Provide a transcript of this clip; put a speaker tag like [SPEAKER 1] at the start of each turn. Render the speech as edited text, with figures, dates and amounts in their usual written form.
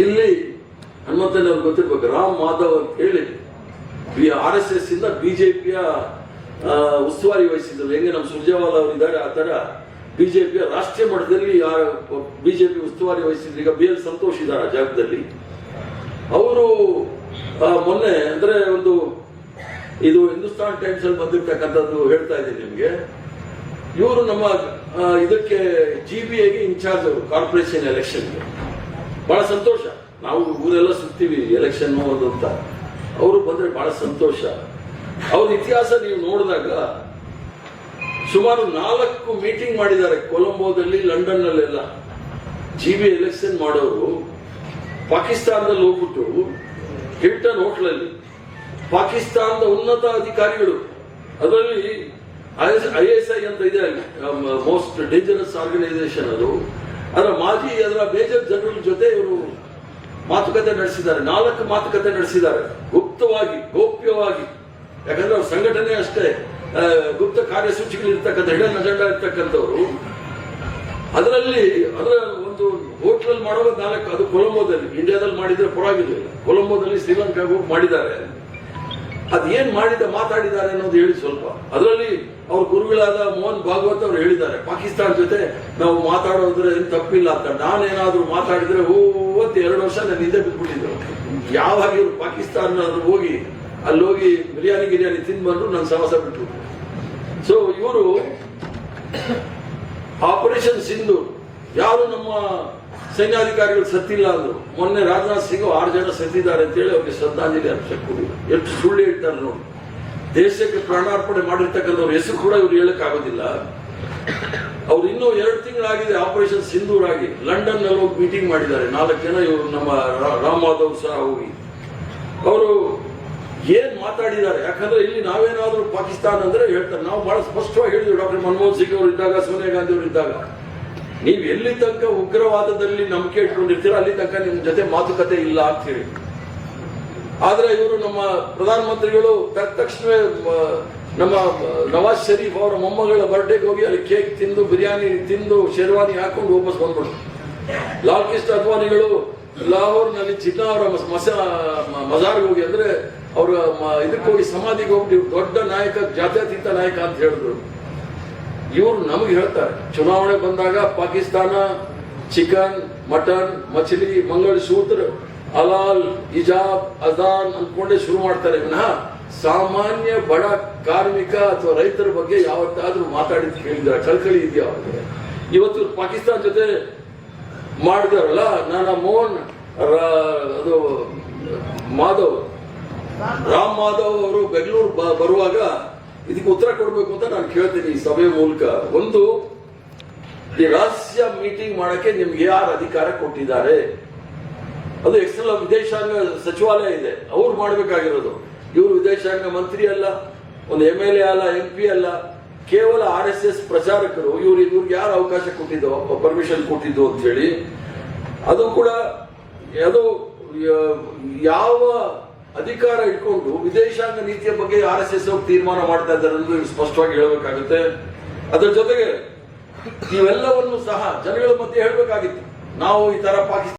[SPEAKER 1] ಇಲ್ಲಿ ಹನುಮಂತನ ಅವ್ರು ಗೊತ್ತಿರ್ಬೇಕು, ರಾಮ್ ಮಾಧವ್ ಅಂತ ಹೇಳಿ RSS ಇಂದ ಬಿಜೆಪಿಯ ಉಸ್ತುವಾರಿ ವಹಿಸಿದ್ರು. ಹೆಂಗೆ ನಮ್ಮ ಸುರ್ಜೇವಾಲಾ ಅವರು ಇದ್ದಾರೆ ಆ ತರ ಬಿಜೆಪಿಯ ರಾಷ್ಟ್ರೀಯ ಮಟ್ಟದಲ್ಲಿ ಬಿಜೆಪಿ ಉಸ್ತುವಾರಿ ವಹಿಸಿದ್ರು. ಈಗ BL ಸಂತೋಷ್ ಇದ್ದಾರೆ ಆ ಜಾಗದಲ್ಲಿ. ಅವರು ಮೊನ್ನೆ ಅಂದ್ರೆ ಇದು ಹಿಂದೂಸ್ತಾನ್ ಟೈಮ್ಸ್ ಅಲ್ಲಿ ಬಂದಿರ್ತಕ್ಕಂಥದ್ದು ಹೇಳ್ತಾ ಇದ್ದೀನಿ ನಿಮ್ಗೆ. ಇವರು ನಮ್ಮ ಇದಕ್ಕೆ GBAಗೆ ಇನ್ಚಾರ್ಜ್ ಅವರು, ಕಾರ್ಪೊರೇಷನ್ ಎಲೆಕ್ಷನ್ಗೆ. ಬಹಳ ಸಂತೋಷ, ನಾವು ಊರೆಲ್ಲ ಸುತ್ತೀವಿ ಎಲೆಕ್ಷನ್ ಅಂತ. ಅವರು ಬಂದ್ರೆ ಬಹಳ ಸಂತೋಷ. ಅವ್ರ ಇತಿಹಾಸ ನೀವು ನೋಡಿದಾಗ ಸುಮಾರು 4 ಮೀಟಿಂಗ್ ಮಾಡಿದ್ದಾರೆ ಕೊಲಂಬೋದಲ್ಲಿ, ಲಂಡನ್ ನಲ್ಲೆಲ್ಲ. GBA ಎಲೆಕ್ಷನ್ ಮಾಡೋರು ಪಾಕಿಸ್ತಾನದಲ್ಲಿ ಹೋಗ್ಬಿಟ್ಟು ಹಿಲ್ಟನ್ ಹೋಟ್ಲಲ್ಲಿ ಪಾಕಿಸ್ತಾನದ ಉನ್ನತ ಅಧಿಕಾರಿಗಳು, ಅದರಲ್ಲಿ ISI ಅಂತ ಇದೆ ಅಲ್ಲಿ, ಮೋಸ್ಟ್ ಡೇಂಜರಸ್ ಆರ್ಗನೈಸೇಷನ್ ಅದು, ಅದರ ಮೇಜರ್ ಜನರಲ್ ಜೊತೆ ಇವರು ಮಾತುಕತೆ ನಡೆಸಿದ್ದಾರೆ. 4 ಮಾತುಕತೆ ನಡೆಸಿದ್ದಾರೆ ಗುಪ್ತವಾಗಿ, ಗೌಪ್ಯವಾಗಿ. ಯಾಕಂದ್ರೆ ಅವ್ರ ಸಂಘಟನೆ ಅಷ್ಟೇ ಗುಪ್ತ ಕಾರ್ಯಸೂಚಿಗಳು ಇರ್ತಕ್ಕಂಥ, ಹಿಡನ್ ಅಜೆಂಡಾ ಇರ್ತಕ್ಕಂಥವ್ರು. ಅದರ ಒಂದು ಹೋಟ್ಲಲ್ಲಿ ಮಾಡುವ 4, ಅದು ಕೊಲಂಬೋದಲ್ಲಿ. ಇಂಡಿಯಾದಲ್ಲಿ ಮಾಡಿದ್ರೆ ಪರವಾಗಿರ್ಲಿಲ್ಲ, ಕೊಲಂಬೋದಲ್ಲಿ ಶ್ರೀಲಂಕಾಗ ಹೋಗಿ ಮಾಡಿದ್ದಾರೆ. ಅದೇನ್ ಮಾತಾಡಿದ್ದಾರೆ ಅನ್ನೋದು ಹೇಳಿ ಸ್ವಲ್ಪ. ಅದರಲ್ಲಿ ಅವ್ರ ಗುರುಗಳಾದ ಮೋಹನ್ ಭಾಗವತ್ ಅವರು ಹೇಳಿದ್ದಾರೆ, ಪಾಕಿಸ್ತಾನ ಜೊತೆ ನಾವು ಮಾತಾಡೋದ್ರೆ ಏನ್ ತಪ್ಪಿಲ್ಲ ಅಂತ. ನಾನೇನಾದ್ರೂ ಮಾತಾಡಿದ್ರೆ ಓವತ್ತು 2 ವರ್ಷ ನಾನು ಹಿಂದೆ ಬಿದ್ಬಿಟ್ಟಿದ್ರು. ಯಾವಾಗ ಇವ್ರು ಪಾಕಿಸ್ತಾನ ಅಲ್ಲೋಗಿ ಬಿರಿಯಾನಿ ತಿಂದ್ಬಂದ್ರು ನನ್ನ ಸಹವಾಸ ಬಿಟ್ರು. ಸೊ ಇವರು ಆಪರೇಷನ್ ಸಿಂಧು, ಯಾರು ನಮ್ಮ ಸೈನ್ಯಾಧಿಕಾರಿಗಳು ಸತ್ತಿಲ್ಲ ಅಂದ್ರು. ಮೊನ್ನೆ ರಾಜನಾಥ್ ಸಿಂಗ್ 6 ಜನ ಸತ್ತಿದ್ದಾರೆ ಅಂತ ಹೇಳಿ ಅವ್ರಿಗೆ ಶ್ರದ್ಧಾಂಜಲಿ ಅರ್ಪಿಸಿದ್ರು. ಎಷ್ಟು ಸುಳ್ಳು ಹೇಳ್ತಾರೆ ನೋಡಿ. ದೇಶಕ್ಕೆ ಪ್ರಾಣಾರ್ಪಣೆ ಮಾಡಿರ್ತಕ್ಕಂಥವ್ರ ಹೆಸರು ಕೂಡ ಇವ್ರು ಹೇಳಕ್ ಆಗೋದಿಲ್ಲ. ಅವ್ರು ಇನ್ನೂ 2 ತಿಂಗಳಾಗಿದೆ ಆಪರೇಷನ್ ಸಿಂಧೂರ್ ಆಗಿ. ಲಂಡನ್ ನಲ್ಲಿ ಹೋಗಿ ಮೀಟಿಂಗ್ ಮಾಡಿದ್ದಾರೆ 4 ಜನ. ಇವರು ನಮ್ಮ ರಾಮ್ ಮಾಧವ್ ಸಹ ಹೋಗಿ ಅವರು ಏನ್ ಮಾತಾಡಿದ್ದಾರೆ. ಯಾಕಂದ್ರೆ ಇಲ್ಲಿ ನಾವೇನಾದ್ರೂ ಪಾಕಿಸ್ತಾನ ಅಂದ್ರೆ ಹೇಳ್ತಾರೆ. ನಾವು ಬಹಳ ಸ್ಪಷ್ಟವಾಗಿ ಹೇಳಿದ್ವಿ ಡಾಕ್ಟರ್ ಮನಮೋಹನ್ ಸಿಂಗ್ ಅವರು ಇದ್ದಾಗ, ಸೋನಿಯಾ ಗಾಂಧಿ ಅವರು ಇದ್ದಾಗ, ನೀವು ಎಲ್ಲಿ ತನಕ ಉಗ್ರವಾದದಲ್ಲಿ ನಂಬಿಕೆ ಇಟ್ಕೊಂಡಿರ್ತೀರ ಅಲ್ಲಿ ತನಕ ನಿಮ್ ಜೊತೆ ಮಾತುಕತೆ ಇಲ್ಲ ಅಂತ ಹೇಳಿ. ಆದ್ರೆ ಇವರು ನಮ್ಮ ಪ್ರಧಾನಮಂತ್ರಿಗಳು ತಕ್ಷಣವೇ ನಮ್ಮ ನವಾಜ್ ಶರೀಫ್ ಅವರ ಮೊಮ್ಮಗಳ ಬರ್ಡೇಗೆ ಹೋಗಿ ಅಲ್ಲಿ ಕೇಕ್ ತಿಂದು, ಬಿರಿಯಾನಿ ತಿಂದು, ಶೇರ್ವಾನಿ ಹಾಕೊಂಡು ವಾಪಸ್ ಬಂದ್ಬಿಟ್ಟು. ಲಾಲ್ ಕೃಷ್ಣ ಅದ್ವಾನಿಗಳು ಲಾಹೋರ್ನಲ್ಲಿ ಚಿನ್ನ ಅವರ ಮಜಾರ್ಗೆ ಹೋಗಿ, ಅಂದ್ರೆ ಅವರ ಇದಕ್ಕೆ ಹೋಗಿ ಸಮಾಧಿಗೆ ಹೋಗಿ ದೊಡ್ಡ ನಾಯಕ, ಜಾತ್ಯತೀತ ನಾಯಕ ಅಂತ ಹೇಳಿದ್ರು. ಇವರು ನಮಗೆ ಹೇಳ್ತಾರೆ ಚುನಾವಣೆ ಬಂದಾಗ ಪಾಕಿಸ್ತಾನ ಚಿಕನ್, ಮಟನ್, ಮछली, ಮಂಗಳಸೂತ್ರ, ಹಲಾಲ್, ಹಿಜಾಬ್, ಅಜಾನ್ ಅಂದ್ಕೊಂಡೇ ಶುರು ಮಾಡ್ತಾರೆ ವಿನಃ ಸಾಮಾನ್ಯ ಬಡ ಕಾರ್ಮಿಕ ಅಥವಾ ರೈತರ ಬಗ್ಗೆ ಯಾವತ್ತಾದ್ರೂ ಮಾತಾಡಿದ್ ಕೇಳಿದ್ದಾರೆ? ಕಳ್ಕಳಿ ಇದೆಯಾ ಅವ್ರಿಗೆ? ಇವತ್ತು ಪಾಕಿಸ್ತಾನ ಜೊತೆ ಮಾಡಿದಾರಲ್ಲ, ಮೋಹನ್ ಅದು ರಾಮ್ ಮಾಧವ್ ಅವರು ಬೆಂಗಳೂರು ಬರುವಾಗ ಇದಕ್ಕೆ ಉತ್ತರ ಕೊಡಬೇಕು ಅಂತ ನಾನು ಕೇಳ್ತೀನಿ ಈ ಸಭೆ ಮೂಲಕ. ಒಂದು, ಈ ರಹಸ್ಯ ಮೀಟಿಂಗ್ ಮಾಡಕ್ಕೆ ನಿಮ್ಗೆ ಯಾರು ಅಧಿಕಾರ ಕೊಟ್ಟಿದ್ದಾರೆ? ಅದು ಎಕ್ಸ್ಟರ್ನಲ್ ವಿದೇಶಾಂಗ ಸಚಿವಾಲಯ ಇದೆ, ಅವ್ರು ಮಾಡ್ಬೇಕಾಗಿರೋದು. ಇವರು ವಿದೇಶಾಂಗ ಮಂತ್ರಿ ಅಲ್ಲ, ಒಂದು MLA ಅಲ್ಲ, MP ಅಲ್ಲ, ಕೇವಲ RSS ಪ್ರಚಾರಕರು. ಇವ್ರಿಗೆ ಯಾರು ಅವಕಾಶ ಕೊಟ್ಟಿದ್ದು, ಪರ್ಮಿಷನ್ ಕೊಟ್ಟಿದ್ದು ಅಂತ ಹೇಳಿ. ಅದು ಕೂಡ ಯಾವ ಅಧಿಕಾರ ಇಟ್ಕೊಂಡು ವಿದೇಶಾಂಗ ನೀತಿಯ ಬಗ್ಗೆ RSS ತೀರ್ಮಾನ ಮಾಡ್ತಾ ಇದ್ದಾರೆ ಅನ್ನೋದು ಸ್ಪಷ್ಟವಾಗಿ ಹೇಳಬೇಕಾಗುತ್ತೆ. ಅದರ ಜೊತೆಗೆ ಇವೆಲ್ಲವನ್ನು ಸಹ ಜನಗಳ ಮಧ್ಯೆ ಹೇಳಬೇಕಾಗಿತ್ತು. ನಾವು ಈ ತರ ಪಾಕಿಸ್ತಾನ